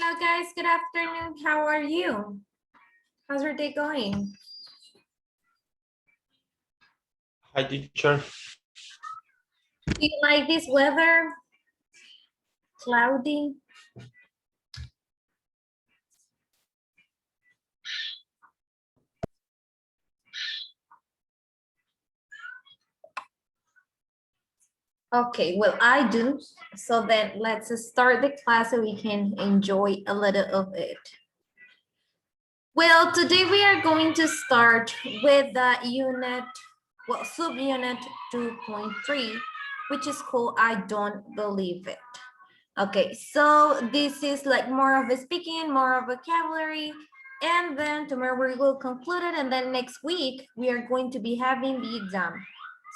Hello guys, good afternoon. How are you? How's your day going? Hi, teacher. Do you like this weather? Cloudy? Okay, well, I do. So then let's start the class so we can enjoy a little of it. Well, today we are going to start with the unit, well, subunit 2.3, which is called I Don't Believe It. Okay, so this is like more of a speaking, more of vocabulary, and then tomorrow we will conclude it, and then next week we are going to be having the exam.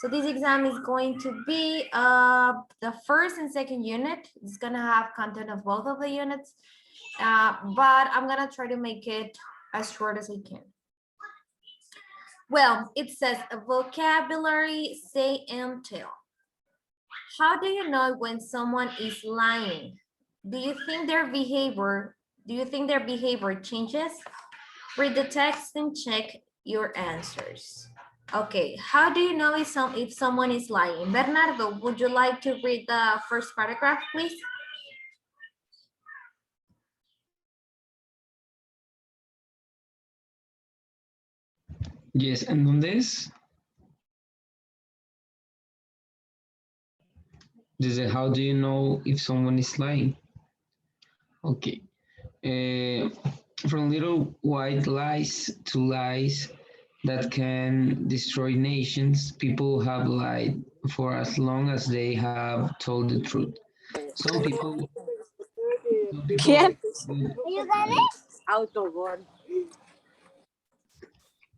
So this exam is going to be the first and second unit. It's gonna have content of both of the units, but I'm gonna try to make it as short as I can. Well, it says a vocabulary, say and tell. How do you know when someone is lying? Do you think their behavior changes? Read the text and check your answers. Okay, how do you know if someone is lying? Bernardo, would you like to read the first paragraph, please? Yes, ¿en dónde es? Desde how do you know if someone is lying? Okay. From little white lies to lies that can destroy nations, people have lied for as long as they have told the truth. Some people, ¿Quién?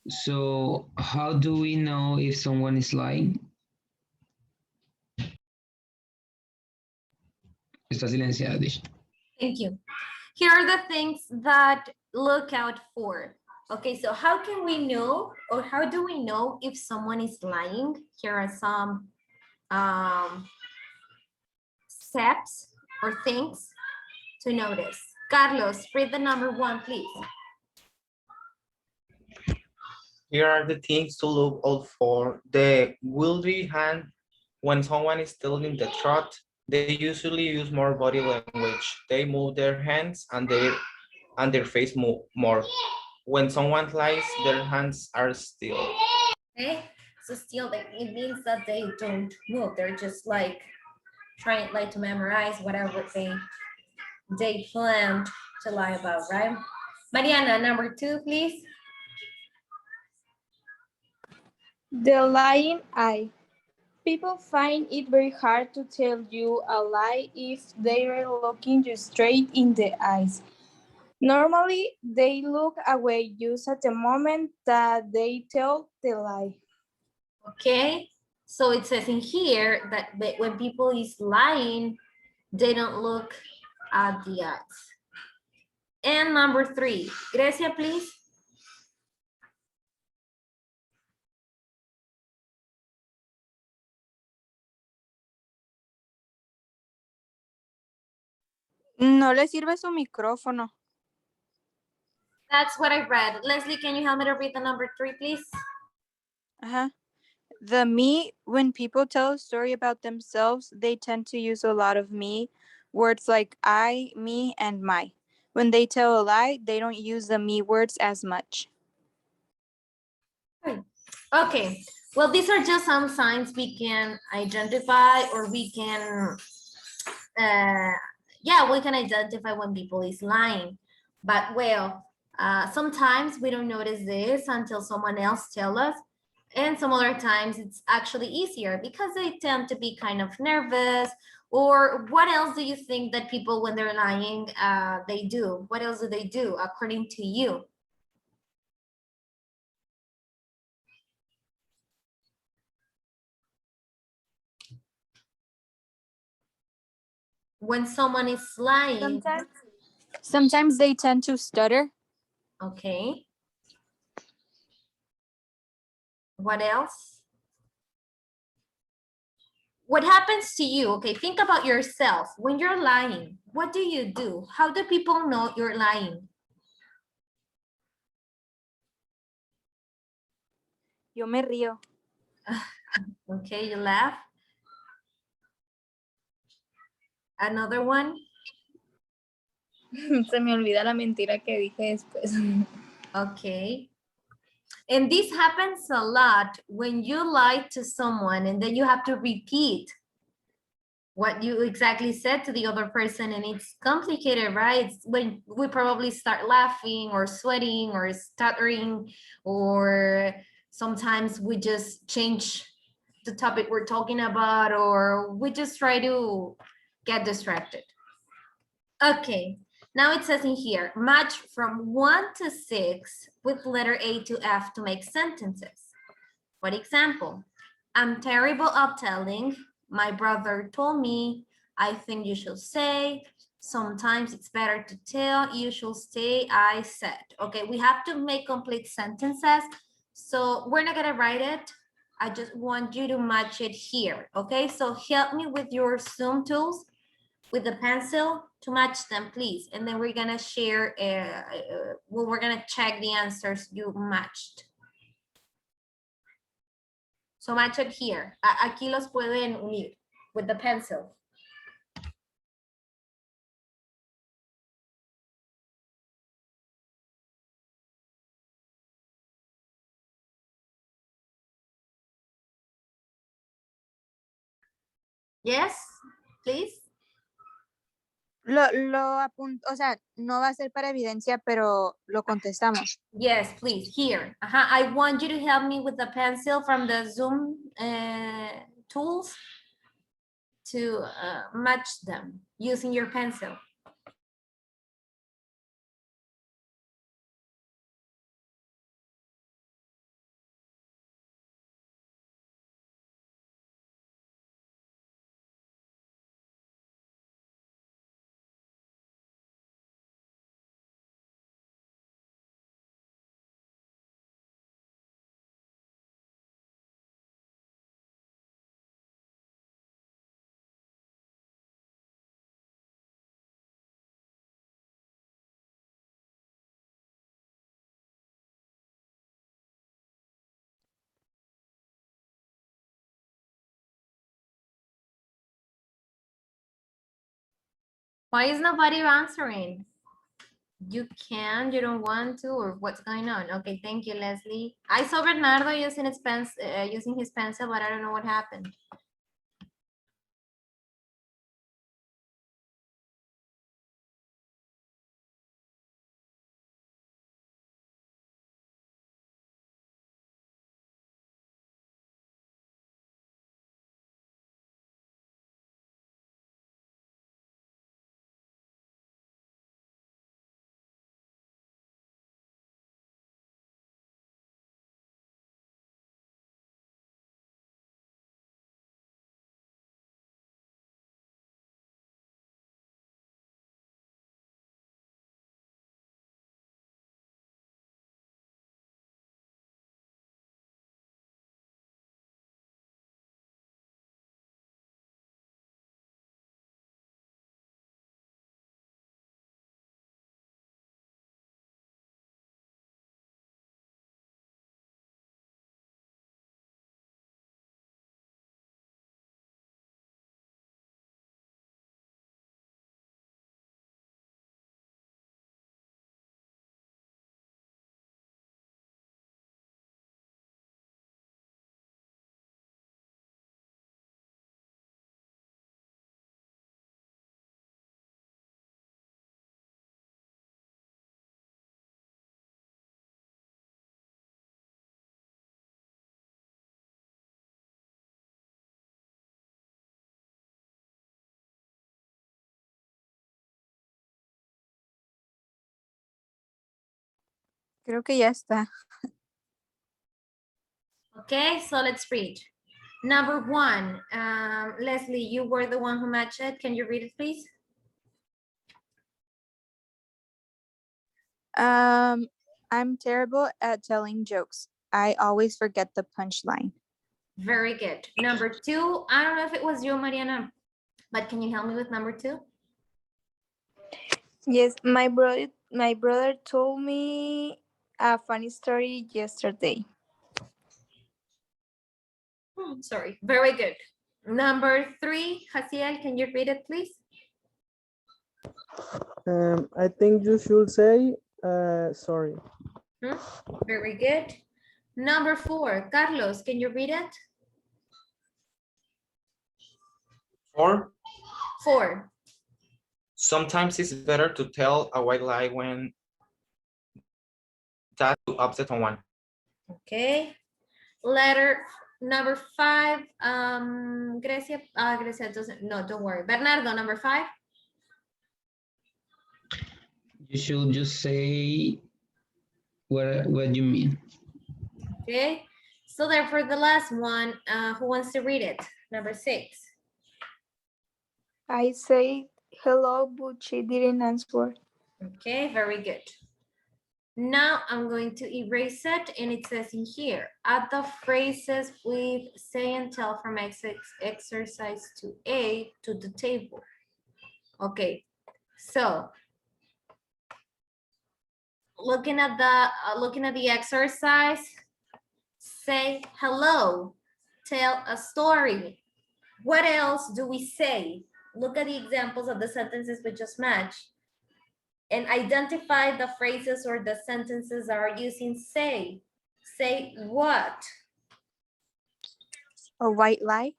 So how do we know if someone is lying? Está silenciada, dice. Thank you. Here are the things that look out for. Okay, so how can we know, or how do we know if someone is lying? Here are some steps or things to notice. Carlos, read the number 1, please. Here are the things to look out for. The wildy hand. When someone is telling the truth, they usually use more body language. They move their hands and their face move more. When someone lies, their hands are still. Okay, so still, it means that they don't move. They're just like trying like to memorize whatever they planned to lie about, right? Mariana, number 2, please. The lying eye. People find it very hard to tell you a lie if they are looking you straight in the eyes. Normally, they look away just at the moment that they tell the lie. Okay, so it says in here that when people is lying, they don't look at the eyes. And number 3, Grecia, please. No le sirve su micrófono. That's what I read. Leslie, can you help me to read the number 3, please? The me, when people tell a story about themselves, they tend to use a lot of me, words like I, me, and my. When they tell a lie, they don't use the me words as much. Okay, well, these are just some signs we can identify, or we can, we can identify when people is lying. But well, sometimes we don't notice this until someone else tells us. And some other times it's actually easier because they tend to be kind of nervous. Or what else do you think that people, when they're lying, they do? What else do they do according to you? When someone is lying. Sometimes they tend to stutter. Okay. What else? what happens to you? Okay, think about yourself. When you're lying, what do you do? How do people know you're lying? Yo me río. Okay, you laugh. Another one. Se me olvida la mentira que dije después. Okay. And this happens a lot when you lie to someone and then you have to repeat what you exactly said to the other person, and it's complicated, right? It's when we probably start laughing or sweating or stuttering, or sometimes we just change the topic we're talking about, or we just try to get distracted. Okay, now it says in here, match from 1 to 6 with letter A to F to make sentences. For example, I'm terrible at telling. My brother told me. I think you should say. Sometimes it's better to tell. You should say, I said. Okay, we have to make complete sentences. So we're not gonna write it. I just want you to match it here. Okay, so help me with your Zoom tools with the pencil to match them, please. And then we're gonna share, well, we're gonna check the answers you matched. So match it here. Aquí los pueden unir with the pencil. Yes, please. Lo apunto, o sea, no va a ser para evidencia, pero lo contestamos. Yes, please, here. I want you to help me with the pencil from the Zoom tools to match them using your pencil. Why is nobody answering? You can, you don't want to, or what's going on? Okay, thank you, Leslie. I saw Bernardo using his pencil, but I don't know what happened. Creo que ya está. Okay, so let's read. Number 1, Leslie, you were the one who matched it. Can you read it, please? I'm terrible at telling jokes. I always forget the punchline. Very good. Number 2, I don't know if it was you, Mariana, but can you help me with number 2? Yes, my brother told me a funny story yesterday. Oh, sorry. Very good. Number 3, Hasiel, can you read it, please? I think you should say sorry. Hmm? Very good. Number 4, Carlos, can you read it? 4. 4. Sometimes it's better to tell a white lie when that to upset someone. Okay. Letter number 5, Grecia, Grecia doesn't, no, don't worry. Bernardo, number 5. You should just say what you mean. Okay. So therefore the last one, who wants to read it? Number 6. I said hello, but she didn't answer. Okay, very good. Now I'm going to erase it, and it says in here, add the phrases with say and tell from exercise 2A to the table. Okay, so looking at the exercise, say hello, tell a story. What else do we say? Look at the examples of the sentences we just matched and identify the phrases or the sentences that are using say. Say what? A white lie.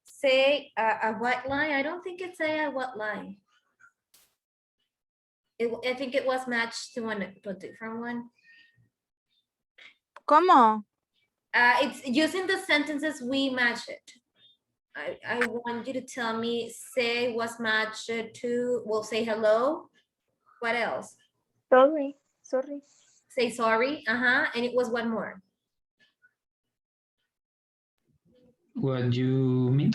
Say a white lie. I don't think it's a what lie. I think it was matched to a different one. ¿Cómo? It's using the sentences we match it. I want you to tell me say was matched to, well, say hello. What else? Sorry. Say sorry. And it was one more. What you mean?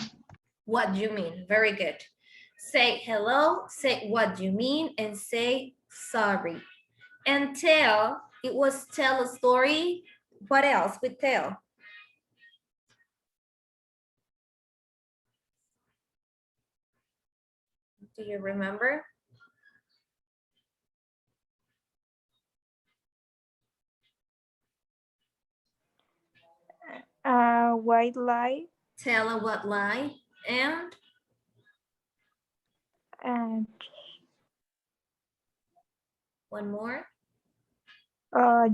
What do you mean? Very good. Say hello, say what do you mean, and say sorry. And tell, it was tell a story. What else with tell? Do you remember? White lie Tell a what lie and and one more.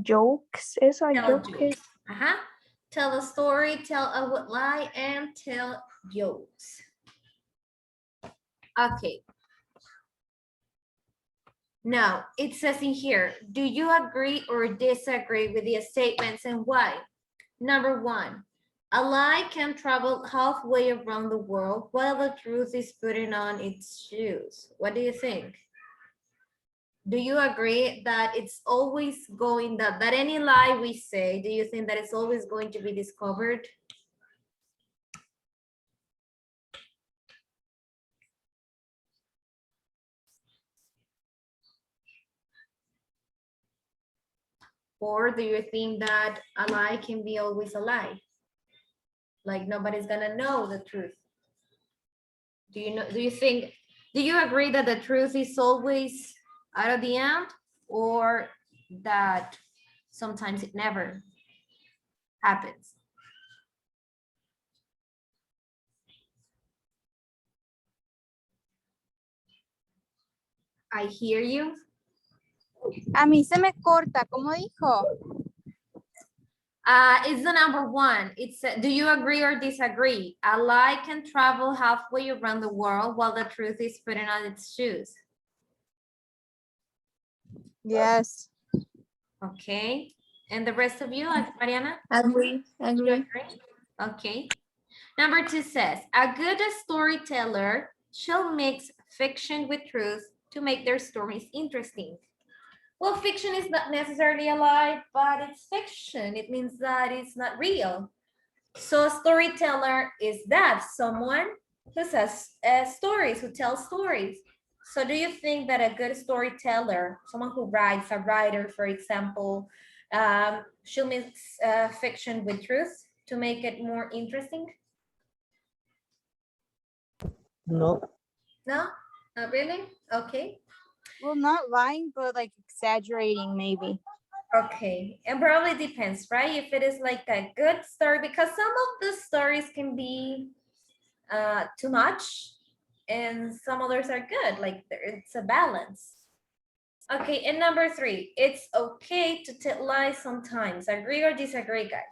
jokes. Es a Tell a joke. joke. Tell a story, tell a what lie, and tell jokes. Okay. Now, it says in here, do you agree or disagree with the statements and why? Number 1, a lie can travel halfway around the world while the truth is putting on its shoes. What do you think? Do you agree that it's always going, that any lie we say, do you think that it's always going to be discovered? Or do you think that a lie can be always a lie? Like nobody's gonna know the truth. Do you agree that the truth is always out of the end, or that sometimes it never happens? I hear you. A mí se me corta, ¿cómo dijo? It's the number 1. It's do you agree or disagree? A lie can travel halfway around the world while the truth is putting on its shoes. Yes. Okay. And the rest of you, like Mariana? Agree. Okay. Number 2 says, a good storyteller shall mix fiction with truth to make their stories interesting. Well, fiction is not necessarily a lie, but it's fiction. It means that it's not real. So a storyteller is that someone who says stories, who tells stories. So do you think that a good storyteller, someone who writes, a writer, for example, she'll mix fiction with truth? to make it more interesting? No. No, not really. Okay. Well, not lying, but like exaggerating, maybe. Okay, and probably depends, right? If it is like a good story, because some of the stories can be too much and some others are good, like it's a balance. Okay, and number 3, it's okay to tell lies sometimes. Agree or disagree, guys?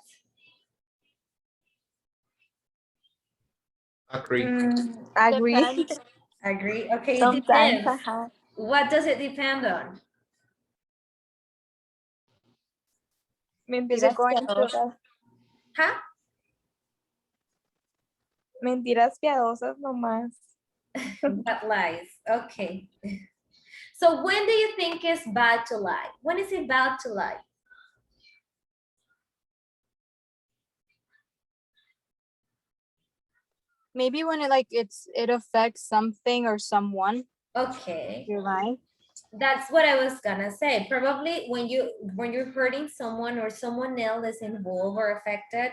Agree. Agree. Depends. Agree. Okay, it Sometimes, depends. What does it depend on? Is it Mentiras going to? piadosas. Huh? Mentiras piadosas nomás. What lies? Okay. So when do you think it's bad to lie? When is it bad to lie? Maybe when it affects something or someone. Okay. You're lying. That's what I was gonna say. Probably when you're hurting someone or someone else is involved or affected,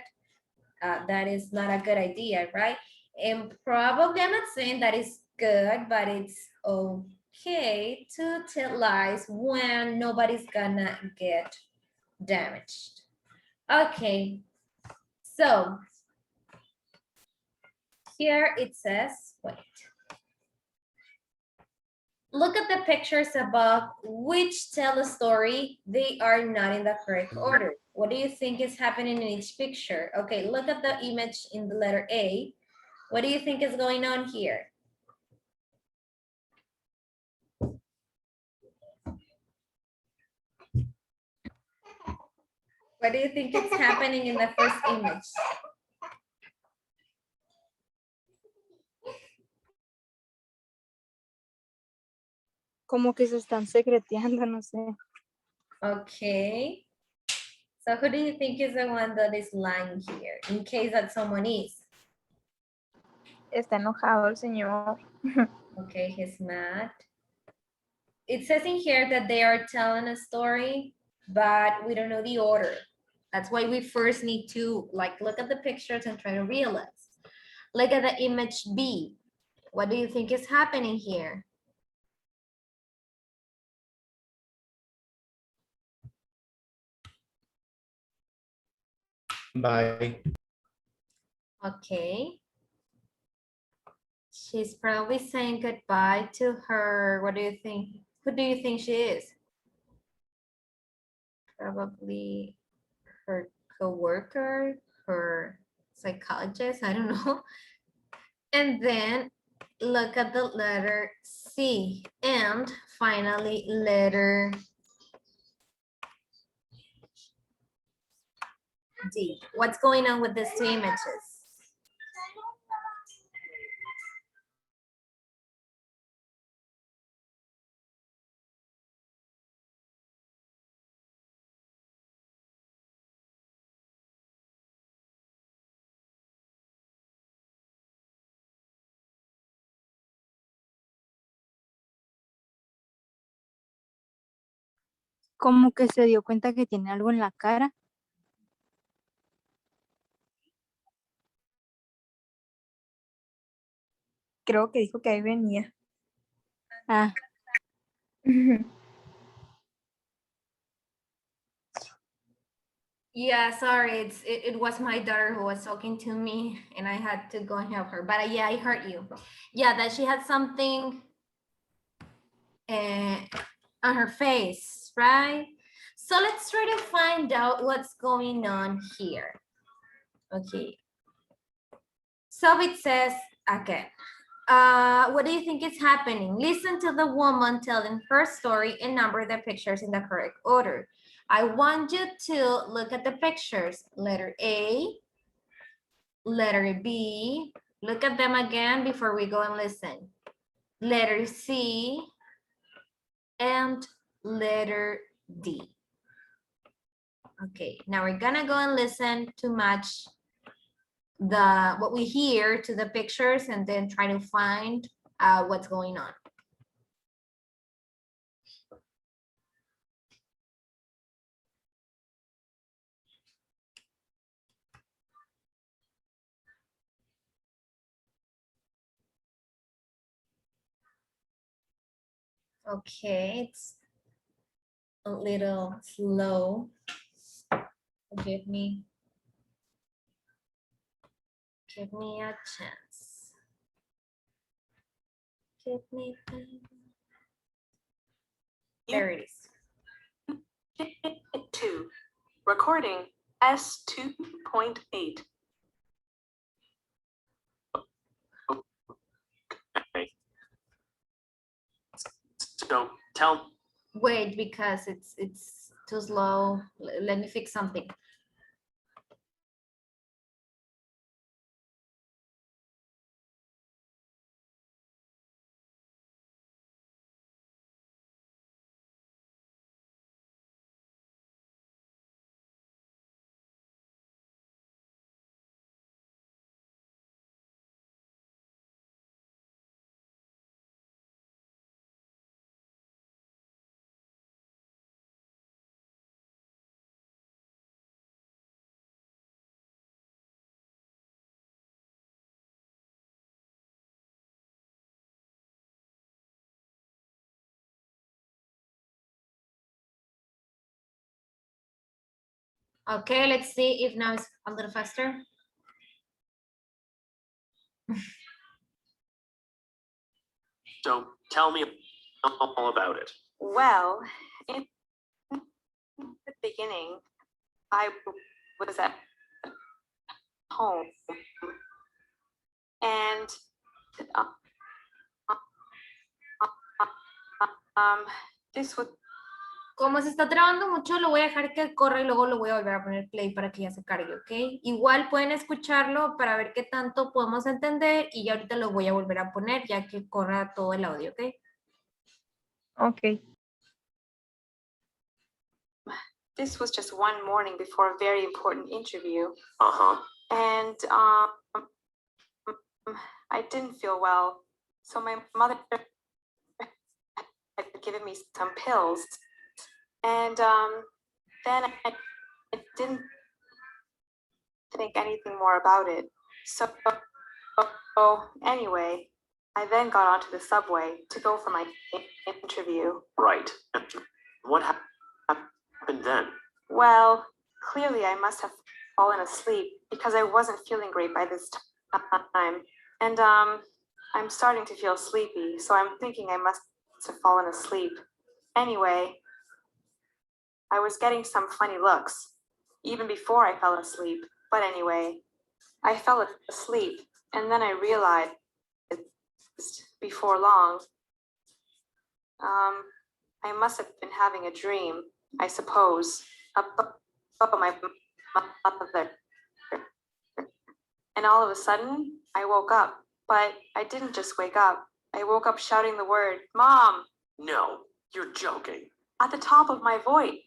that is not a good idea, right? And probably I'm not saying that it's good, but it's okay to tell lies when nobody's gonna get damaged. Okay, so here it says, wait. Look at the pictures above which tell a story. They are not in the correct order. What do you think is happening in each picture? Okay, look at the image in the letter A. What do you think is going on here? What do you think is happening in the first image? Como que se están secreteando, no sé. Okay. So who do you think is the one that is lying here, in case that someone is? Está enojado el señor. Okay, he's mad. It says in here that they are telling a story, but we don't know the order. That's why we first need to look at the pictures and try to realize. Look at the image B. What do you think is happening here? Bye. Okay. She's probably saying goodbye to her. What do you think? Who do you think she is? Probably her coworker, her psychologist, I don't know. And then look at the letter C, and finally letter D. What's going on with these two images? Como que se dio cuenta que tiene algo en la cara. Creo que dijo que ahí venía. Ah, Yeah, sorry, it was my daughter who was talking to me and I had to go and help her. But yeah, I heard you. Yeah, that she had something on her face, right? So let's try to find out what's going on here. Okay. So it says again, what do you think is happening? Listen to the woman telling her story and number the pictures in the correct order. I want you to look at the pictures. Letter A, letter B. Look at them again before we go and listen. Letter C and letter D. Okay, now we're gonna go and listen to match what we hear to the pictures and then try to find what's going on. Okay, it's a little slow. Give me a chance. Give me time. There it is. 2. Recording S2.8. Okay. So tell. Wait, because it's too slow. Let me fix something. Okay, let's see if now it's a little faster. So tell me all about it. Well, in the beginning, I was at home and this was. Como se está trabando mucho, lo voy a dejar que corra y luego lo voy a volver a poner play para que ya se cargue, ¿ok? Igual pueden escucharlo para ver qué tanto podemos entender y ya ahorita lo voy a volver a poner ya que corra todo el audio, ¿ok? Okay. This was just one morning before a very important interview. And I didn't feel well. So my mother had given me some pills. And then I didn't think anything more about it. So anyway, I then got onto the subway to go for my interview. Right. What happened then? Well, clearly I must have fallen asleep because I wasn't feeling great by this time. And I'm starting to feel sleepy, so I'm thinking I must have fallen asleep. Anyway, I was getting some funny looks, even before I fell asleep. But anyway, I fell asleep, and then I realized before long, I must have been having a dream, I suppose, about my mother. And all of a sudden, I woke up, but I didn't just wake up. I woke up shouting the word, "Mom!" No, you're joking. At the top of my voice,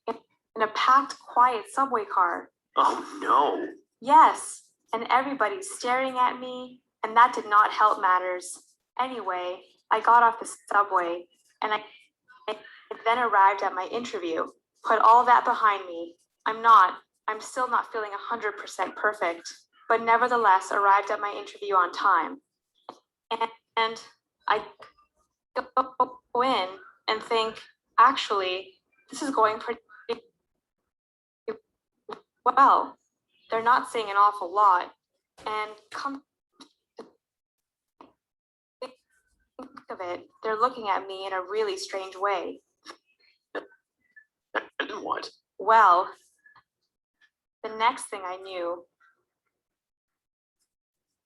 in a packed, quiet subway car. Oh no. Yes, and everybody's staring at me, and that did not help matters. Anyway, I got off the subway, and I then arrived at my interview. Put all that behind me. I'm still not feeling 100% perfect, but nevertheless arrived at my interview on time. And I go in and think, actually, this is going pretty well. They're not saying an awful lot, and come to think of it, they're looking at me in a really strange way. And what? Well, the next thing I knew,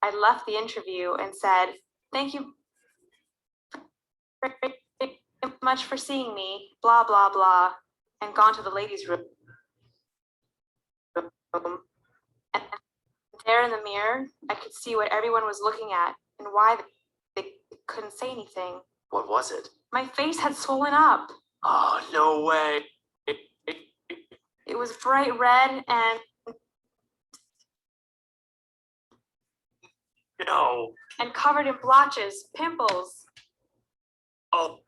I left the interview and said, "Thank you very much for seeing me, blah, blah, blah," and gone to the ladies' room. And there in the mirror, I could see what everyone was looking at and why they couldn't say anything. What was it? My face had swollen up. Oh, no way. It was bright red and... No. And covered in blotches, pimples. Oh,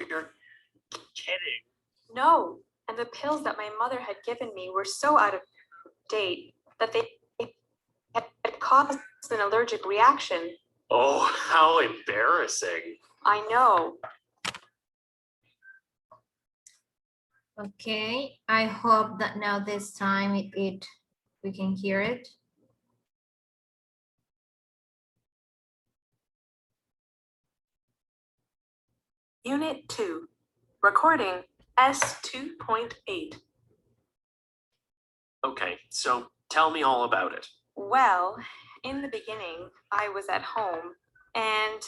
you're kidding. No, and the pills that my mother had given me were so out of date that they had caused an allergic reaction. Oh, how embarrassing. I know. Okay, I hope that now this time we can hear it. Unit 2. Recording S2.8. Okay, so tell me all about it. Well, in the beginning, I was at home, and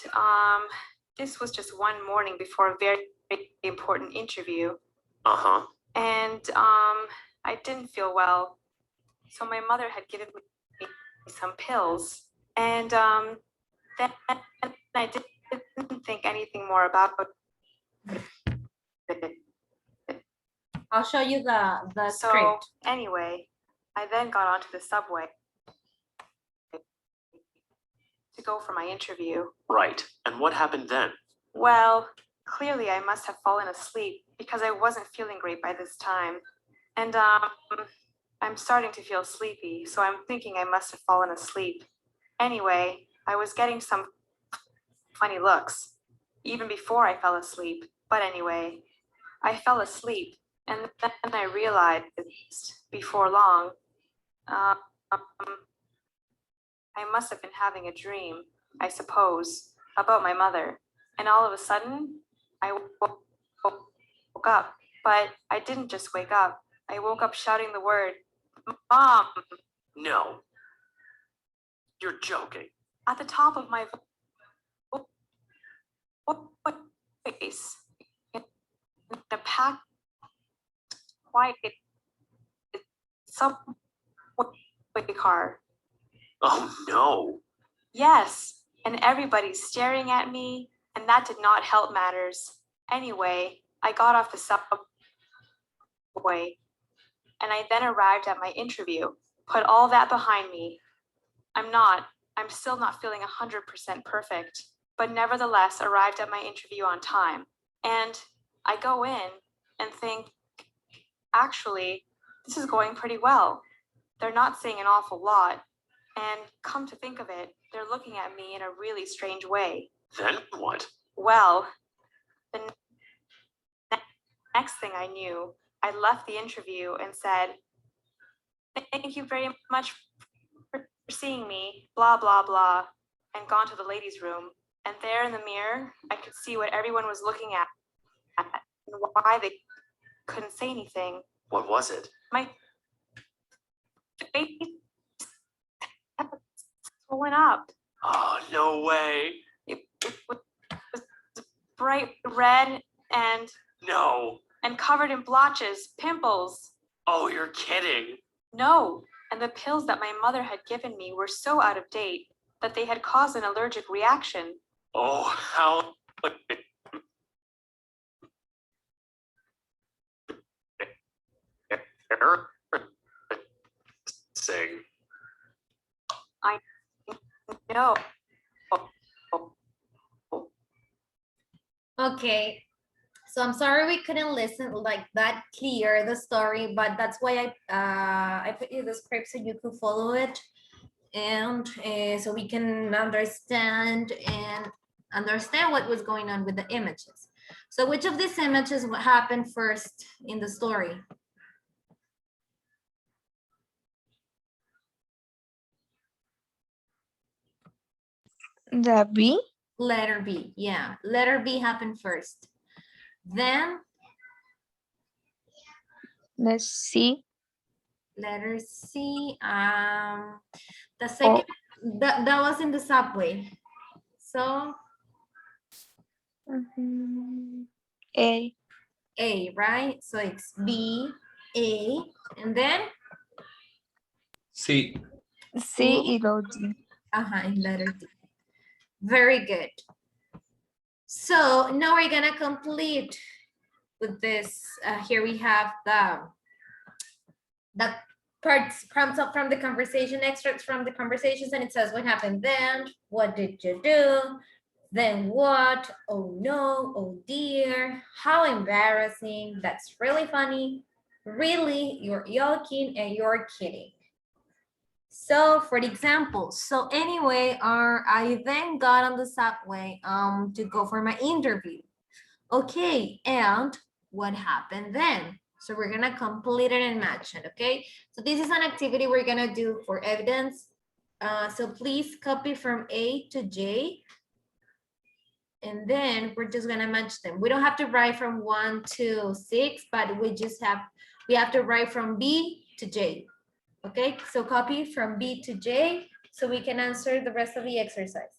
this was just one morning before a very important interview. Uh-huh. And I didn't feel well, so my mother had given me some pills, and then I didn't think anything more about it. I'll show you the So script. anyway, I then got onto the subway to go for my interview. Right. And what happened then? Well, clearly I must have fallen asleep because I wasn't feeling great by this time. And I'm starting to feel sleepy, so I'm thinking I must have fallen asleep. Anyway, I was getting some funny looks even before I fell asleep. But anyway, I fell asleep, and then I realized before long, I must have been having a dream, I suppose, about my mother. And all of a sudden, I woke up. But I didn't just wake up. I woke up shouting the word, Mom! No. You're joking. At the top of my voice, in a packed, quiet subway car. Oh no. Yes, and everybody's staring at me, and that did not help matters. Anyway, I got off the subway, and I then arrived at my interview. Put all that behind me. I'm still not feeling 100% perfect, but nevertheless arrived at my interview on time. And I go in and think, actually, this is going pretty well. They're not saying an awful lot. And come to think of it, they're looking at me in a really strange way. Then what? Well, the next thing I knew, I left the interview and said, thank you very much for seeing me, blah, blah, blah, and gone to the ladies' room. And there in the mirror, I could see what everyone was looking at and why they couldn't say anything. What was it? My face swollen up. Oh, no way. It was bright red and no, and covered in blotches, pimples. Oh, you're kidding. No, and the pills that my mother had given me were so out of date that they had caused an allergic reaction. Oh, how embarrassing. I know. Okay, so I'm sorry we couldn't listen like that clear the story, but that's why I put you the script so you could follow it, and so we can understand what was going on with the images. So which of these images what happened first in the story? The B. Letter B, yeah, letter B happened first. Then Let's see. letter C, the second, that was in the subway. So A. A, right? So it's B, A, and then C. C y luego D. and letter D. Very good. So now we're gonna complete with this. Here we have the parts prompts up from the conversation, extracts from the conversations, and it says what happened then, what did you do, then what, oh no, oh dear, how embarrassing, that's really funny, really, you're joking and you're kidding. So for the example, so anyway, I then got on the subway to go for my interview. Okay, and what happened then? So we're gonna complete it and match it, okay? So this is an activity we're gonna do for evidence. So please copy from A to J, and then we're just gonna match them. We don't have to write from 1 to 6, but we have to write from B to J. Okay, so copy from B to J so we can answer the rest of the exercise.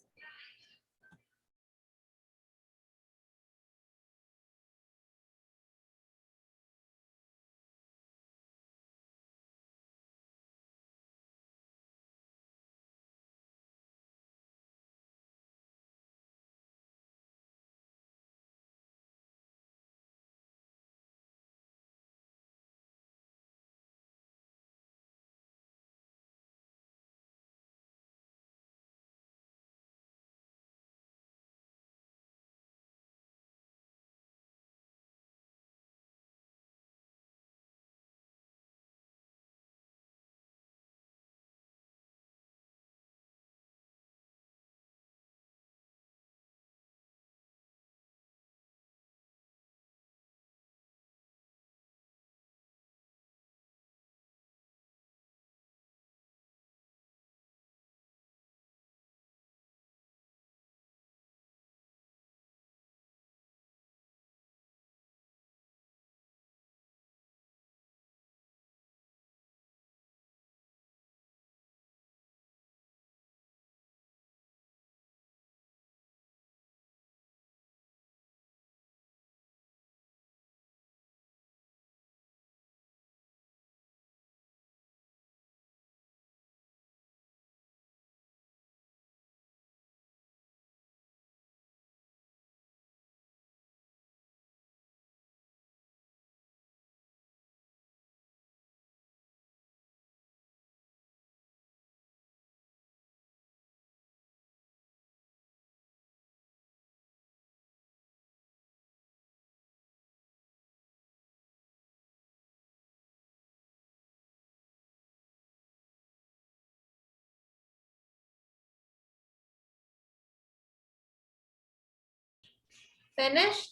Finished?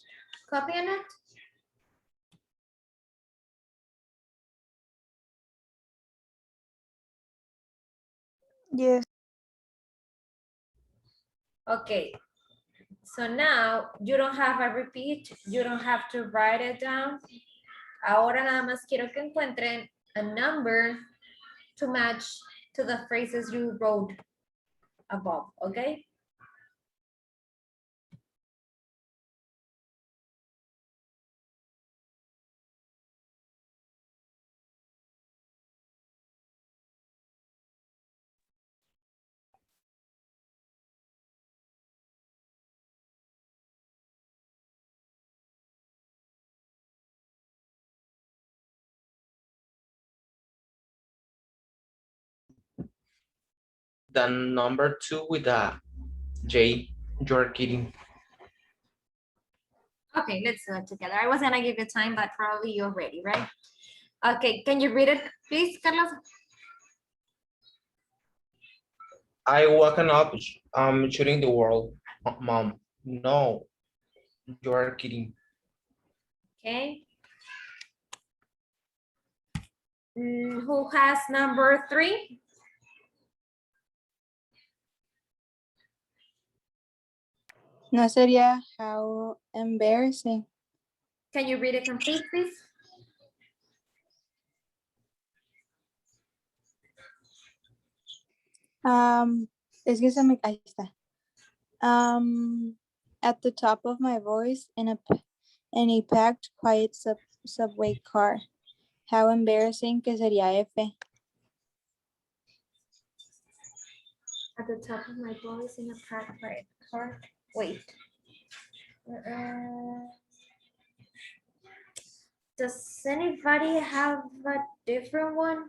Copying it? Yes. Okay, so now you don't have a repeat, you don't have to write it down. Ahora nada más quiero que encuentren a number to match to the phrases you wrote above, okay? Then number 2 with a J, you're kidding. Okay, let's do it together. I was gonna give you time, but probably you're ready, right? Okay, can you read it, please, Carlos? I woken up shooting the world. Mom, no, you're kidding. Okay. Who has number 3? No sería how embarrassing. Can you read it complete, please? Es que ahí está. At the top of my voice in a packed, quiet subway car. How embarrassing que sería F. At the top of my voice in a private car. Wait. Does anybody have a different one?